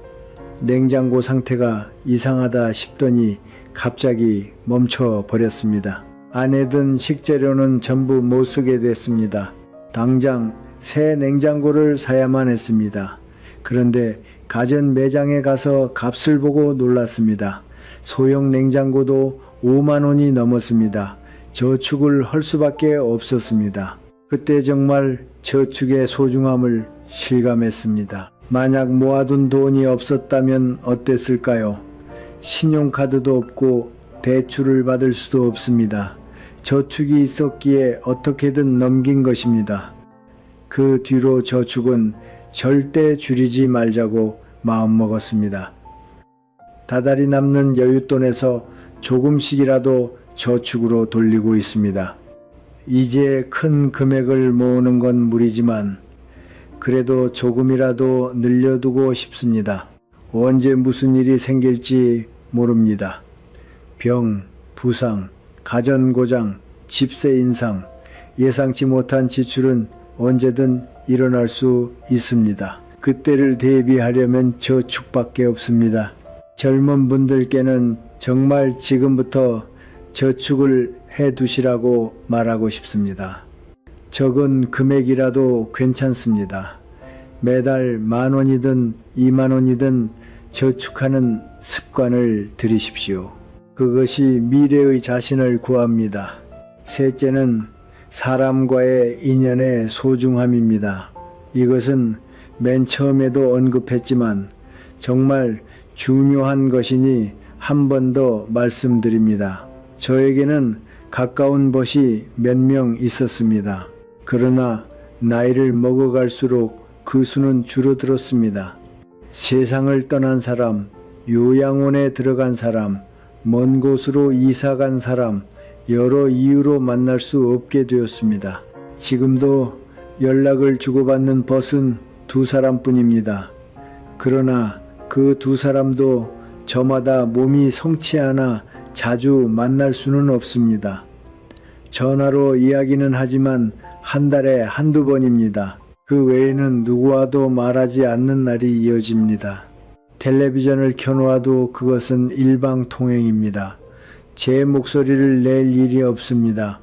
냉장고 상태가 이상하다 싶더니 갑자기 멈춰 버렸습니다. 안에 든 식재료는 전부 못 쓰게 됐습니다. 당장 새 냉장고를 사야만 했습니다. 그런데 가전 매장에 가서 값을 보고 놀랐습니다. 소형 냉장고도 5만 원이 넘었습니다. 저축을 할 수밖에 없었습니다. 그때 정말 저축의 소중함을 실감했습니다. 만약 모아둔 돈이 없었다면 어땠을까요? 신용카드도 없고 대출을 받을 수도 없습니다. 저축이 있었기에 어떻게든 넘긴 것입니다. 그 뒤로 저축은 절대 줄이지 말자고 마음먹었습니다. 다달이 남는 여윳돈에서 조금씩이라도 저축으로 돌리고 있습니다. 이제 큰 금액을 모으는 건 무리지만 그래도 조금이라도 늘려두고 싶습니다. 언제 무슨 일이 생길지 모릅니다. 병, 부상, 가전고장, 집세 인상, 예상치 못한 지출은 언제든 일어날 수 있습니다. 그때를 대비하려면 저축밖에 없습니다. 젊은 분들께는 정말 지금부터 저축을 해두시라고 말하고 싶습니다. 적은 금액이라도 괜찮습니다. 매달 10,000원이든 20,000원이든 저축하는 습관을 들이십시오. 그것이 미래의 자신을 구합니다. 셋째는 사람과의 인연의 소중함입니다. 이것은 맨 처음에도 언급했지만 정말 중요한 것이니 한 번 더 말씀드립니다. 저에게는 가까운 벗이 몇 명 있었습니다. 그러나 나이를 먹어갈수록 그 수는 줄어들었습니다. 세상을 떠난 사람, 요양원에 들어간 사람, 먼 곳으로 이사간 사람, 여러 이유로 만날 수 없게 되었습니다. 지금도 연락을 주고받는 벗은 2사람뿐입니다. 그러나 그 2사람도 저마다 몸이 성치 않아 자주 만날 수는 없습니다. 전화로 이야기는 하지만 한 달에 한두 번입니다. 그 외에는 누구와도 말하지 않는 날이 이어집니다. 텔레비전을 켜놓아도 그것은 일방통행입니다. 제 목소리를 낼 일이 없습니다.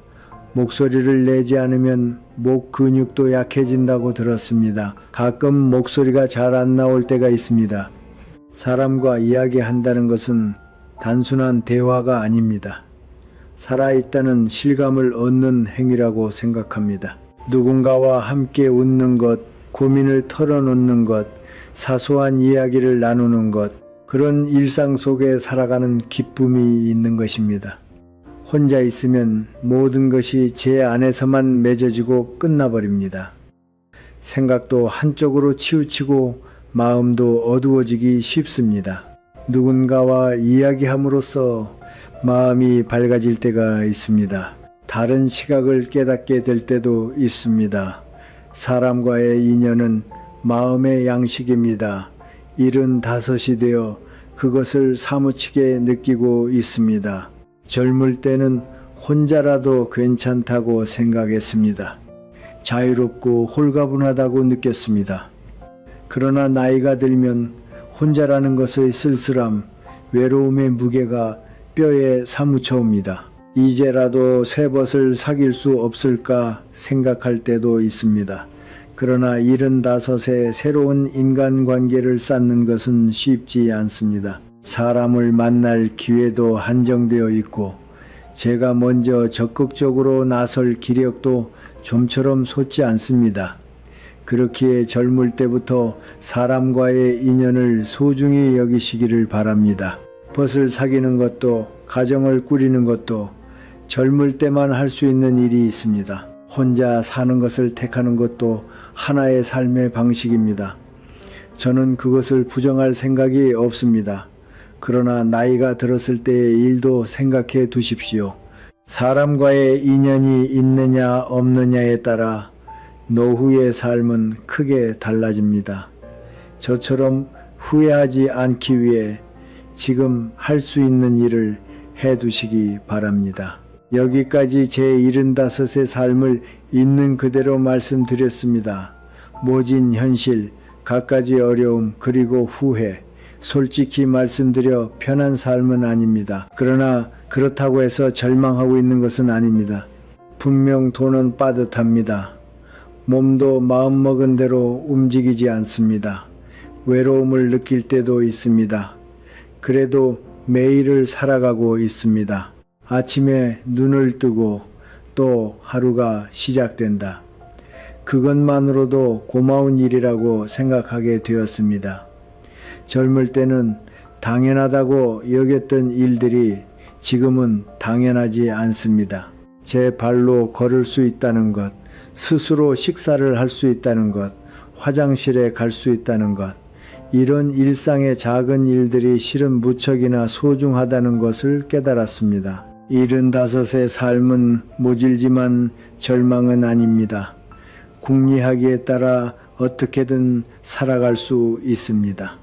목소리를 내지 않으면 목 근육도 약해진다고 들었습니다. 가끔 목소리가 잘 안 나올 때가 있습니다. 사람과 이야기한다는 것은 단순한 대화가 아닙니다. 살아있다는 실감을 얻는 행위라고 생각합니다. 누군가와 함께 웃는 것, 고민을 털어놓는 것, 사소한 이야기를 나누는 것, 그런 일상 속에 살아가는 기쁨이 있는 것입니다. 혼자 있으면 모든 것이 제 안에서만 맺어지고 끝나버립니다. 생각도 한쪽으로 치우치고 마음도 어두워지기 쉽습니다. 누군가와 이야기함으로써 마음이 밝아질 때가 있습니다. 다른 시각을 깨닫게 될 때도 있습니다. 사람과의 인연은 마음의 양식입니다. 75이 되어 그것을 사무치게 느끼고 있습니다. 젊을 때는 혼자라도 괜찮다고 생각했습니다. 자유롭고 홀가분하다고 느꼈습니다. 그러나 나이가 들면 혼자라는 것의 쓸쓸함, 외로움의 무게가 뼈에 사무쳐 옵니다. 이제라도 새 벗을 사귈 수 없을까 생각할 때도 있습니다. 그러나 75에 새로운 인간관계를 쌓는 것은 쉽지 않습니다. 사람을 만날 기회도 한정되어 있고 제가 먼저 적극적으로 나설 기력도 좀처럼 솟지 않습니다. 그렇기에 젊을 때부터 사람과의 인연을 소중히 여기시기를 바랍니다. 벗을 사귀는 것도 가정을 꾸리는 것도 젊을 때만 할 수 있는 일이 있습니다. 혼자 사는 것을 택하는 것도 하나의 삶의 방식입니다. 저는 그것을 부정할 생각이 없습니다. 그러나 나이가 들었을 때의 일도 생각해 두십시오. 사람과의 인연이 있느냐 없느냐에 따라 노후의 삶은 크게 달라집니다. 저처럼 후회하지 않기 위해 지금 할 수 있는 일을 해 두시기 바랍니다. 여기까지 제 75의 삶을 있는 그대로 말씀드렸습니다. 모진 현실, 갖가지 어려움, 그리고 후회, 솔직히 말씀드려 편한 삶은 아닙니다. 그러나 그렇다고 해서 절망하고 있는 것은 아닙니다. 분명 돈은 빠듯합니다. 몸도 마음먹은 대로 움직이지 않습니다. 외로움을 느낄 때도 있습니다. 그래도 매일을 살아가고 있습니다. 아침에 눈을 뜨고 또 하루가 시작된다. 그것만으로도 고마운 일이라고 생각하게 되었습니다. 젊을 때는 당연하다고 여겼던 일들이 지금은 당연하지 않습니다. 제 발로 걸을 수 있다는 것, 스스로 식사를 할 수 있다는 것, 화장실에 갈 수 있다는 것, 이런 일상의 작은 일들이 실은 무척이나 소중하다는 것을 깨달았습니다. 75의 삶은 모질지만 절망은 아닙니다. 궁리하기에 따라 어떻게든 살아갈 수 있습니다.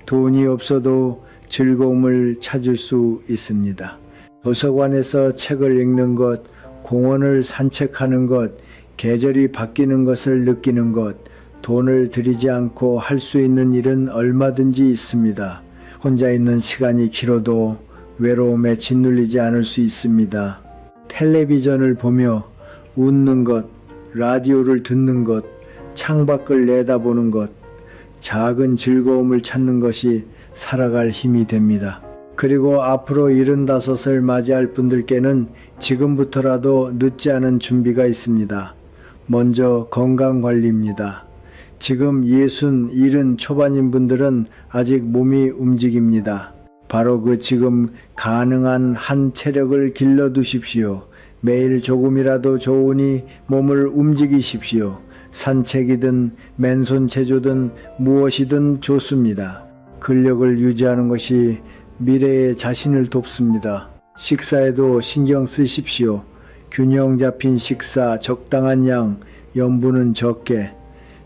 돈이 없어도 즐거움을 찾을 수 있습니다. 도서관에서 책을 읽는 것, 공원을 산책하는 것, 계절이 바뀌는 것을 느끼는 것, 돈을 들이지 않고 할 수 있는 일은 얼마든지 있습니다. 혼자 있는 시간이 길어도 외로움에 짓눌리지 않을 수 있습니다. 텔레비전을 보며 웃는 것, 라디오를 듣는 것, 창밖을 내다보는 것, 작은 즐거움을 찾는 것이 살아갈 힘이 됩니다. 그리고 앞으로 75을 맞이할 분들께는 지금부터라도 늦지 않은 준비가 있습니다. 먼저 건강관리입니다. 지금 60, 70 초반인 분들은 아직 몸이 움직입니다. 바로 그 지금 가능한 한 체력을 길러두십시오. 매일 조금이라도 좋으니 몸을 움직이십시오. 산책이든 맨손 체조든 무엇이든 좋습니다. 근력을 유지하는 것이 미래의 자신을 돕습니다. 식사에도 신경 쓰십시오. 균형 잡힌 식사, 적당한 양, 염분은 적게.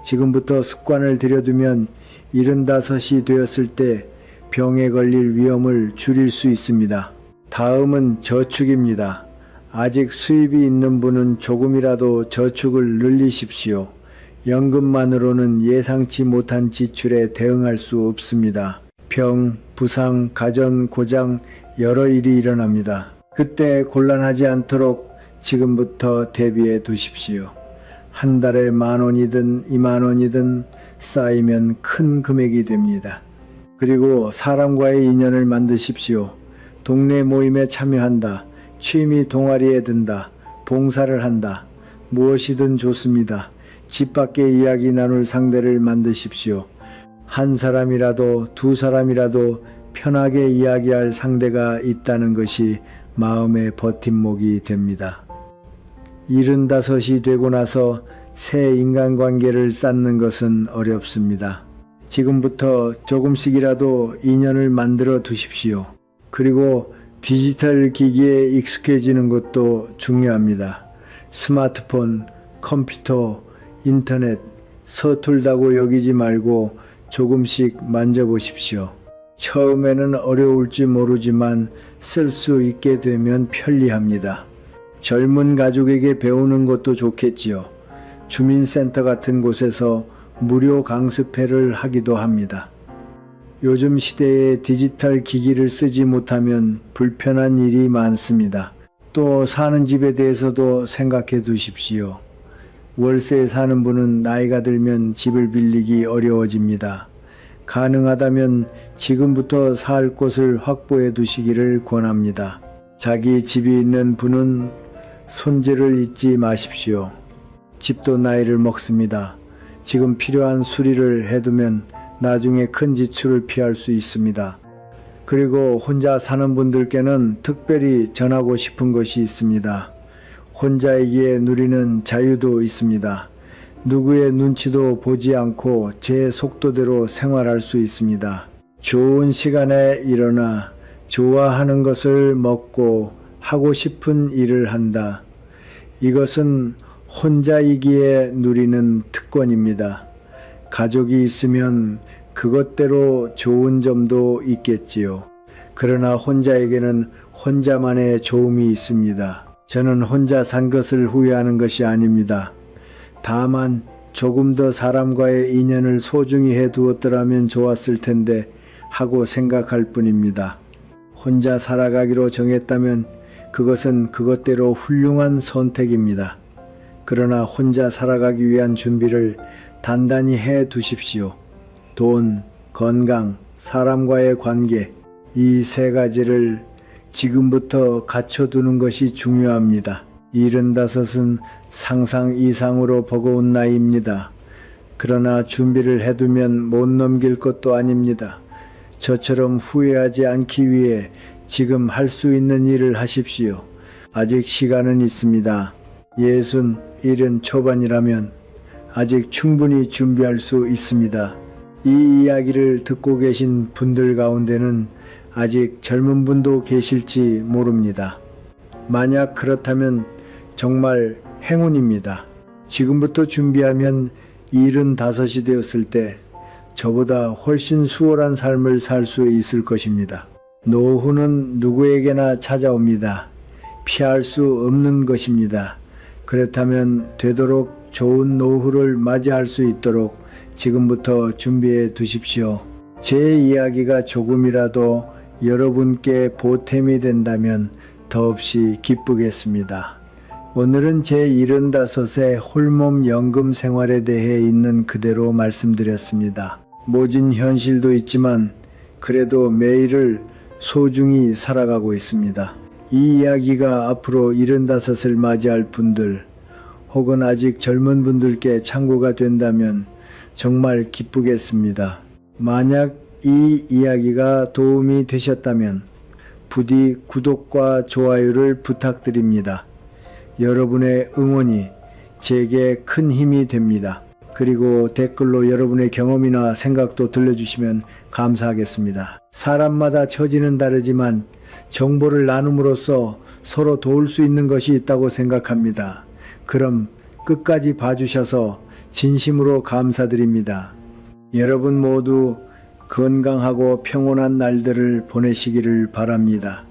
지금부터 습관을 들여두면 75이 되었을 때 병에 걸릴 위험을 줄일 수 있습니다. 다음은 저축입니다. 아직 수입이 있는 분은 조금이라도 저축을 늘리십시오. 연금만으로는 예상치 못한 지출에 대응할 수 없습니다. 병, 부상, 가전, 고장 여러 일이 일어납니다. 그때 곤란하지 않도록 지금부터 대비해 두십시오. 한 달에 10,000원이든 20,000원이든 쌓이면 큰 금액이 됩니다. 그리고 사람과의 인연을 만드십시오. 동네 모임에 참여한다. 취미 동아리에 든다. 봉사를 한다. 무엇이든 좋습니다. 집 밖에 이야기 나눌 상대를 만드십시오. 한 사람이라도 두 사람이라도 편하게 이야기할 상대가 있다는 것이 마음의 버팀목이 됩니다. 75이 되고 나서 새 인간관계를 쌓는 것은 어렵습니다. 지금부터 조금씩이라도 인연을 만들어 두십시오. 그리고 디지털 기기에 익숙해지는 것도 중요합니다. 스마트폰, 컴퓨터, 인터넷 서툴다고 여기지 말고 조금씩 만져보십시오. 처음에는 어려울지 모르지만 쓸 수 있게 되면 편리합니다. 젊은 가족에게 배우는 것도 좋겠지요. 주민센터 같은 곳에서 무료 강습회를 하기도 합니다. 요즘 시대에 디지털 기기를 쓰지 못하면 불편한 일이 많습니다. 또 사는 집에 대해서도 생각해 두십시오. 월세에 사는 분은 나이가 들면 집을 빌리기 어려워집니다. 가능하다면 지금부터 살 곳을 확보해 두시기를 권합니다. 자기 집이 있는 분은 손재를 잊지 마십시오. 집도 나이를 먹습니다. 지금 필요한 수리를 해두면 나중에 큰 지출을 피할 수 있습니다. 그리고 혼자 사는 분들께는 특별히 전하고 싶은 것이 있습니다. 혼자이기에 누리는 자유도 있습니다. 누구의 눈치도 보지 않고 제 속도대로 생활할 수 있습니다. 좋은 시간에 일어나 좋아하는 것을 먹고 하고 싶은 일을 한다. 이것은 혼자이기에 누리는 특권입니다. 가족이 있으면 그것대로 좋은 점도 있겠지요. 그러나 혼자에게는 혼자만의 좋음이 있습니다. 저는 혼자 산 것을 후회하는 것이 아닙니다. 다만 조금 더 사람과의 인연을 소중히 해두었더라면 좋았을 텐데 하고 생각할 뿐입니다. 혼자 살아가기로 정했다면 그것은 그것대로 훌륭한 선택입니다. 그러나 혼자 살아가기 위한 준비를 단단히 해 두십시오. 돈, 건강, 사람과의 관계, 이 세 가지를 지금부터 갖춰두는 것이 중요합니다. 75은 상상 이상으로 버거운 나이입니다. 그러나 준비를 해두면 못 넘길 것도 아닙니다. 저처럼 후회하지 않기 위해 지금 할 수 있는 일을 하십시오. 아직 시간은 있습니다. 60, 70 초반이라면 아직 충분히 준비할 수 있습니다. 이 이야기를 듣고 계신 분들 가운데는 아직 젊은 분도 계실지 모릅니다. 만약 그렇다면 정말 행운입니다. 지금부터 준비하면 75이 되었을 때 저보다 훨씬 수월한 삶을 살 수 있을 것입니다. 노후는 누구에게나 찾아옵니다. 피할 수 없는 것입니다. 그렇다면 되도록 좋은 노후를 맞이할 수 있도록 지금부터 준비해 두십시오. 제 이야기가 조금이라도 여러분께 보탬이 된다면 더없이 기쁘겠습니다. 오늘은 제 75세 홀몸 연금 생활에 대해 있는 그대로 말씀드렸습니다. 모진 현실도 있지만 그래도 매일을 소중히 살아가고 있습니다. 이 이야기가 앞으로 75을 맞이할 분들 혹은 아직 젊은 분들께 참고가 된다면 정말 기쁘겠습니다. 만약 이 이야기가 도움이 되셨다면 부디 구독과 좋아요를 부탁드립니다. 여러분의 응원이 제게 큰 힘이 됩니다. 그리고 댓글로 여러분의 경험이나 생각도 들려주시면 감사하겠습니다. 사람마다 처지는 다르지만 정보를 나눔으로써 서로 도울 수 있는 것이 있다고 생각합니다. 그럼 끝까지 봐주셔서 진심으로 감사드립니다. 여러분 모두 건강하고 평온한 날들을 보내시기를 바랍니다.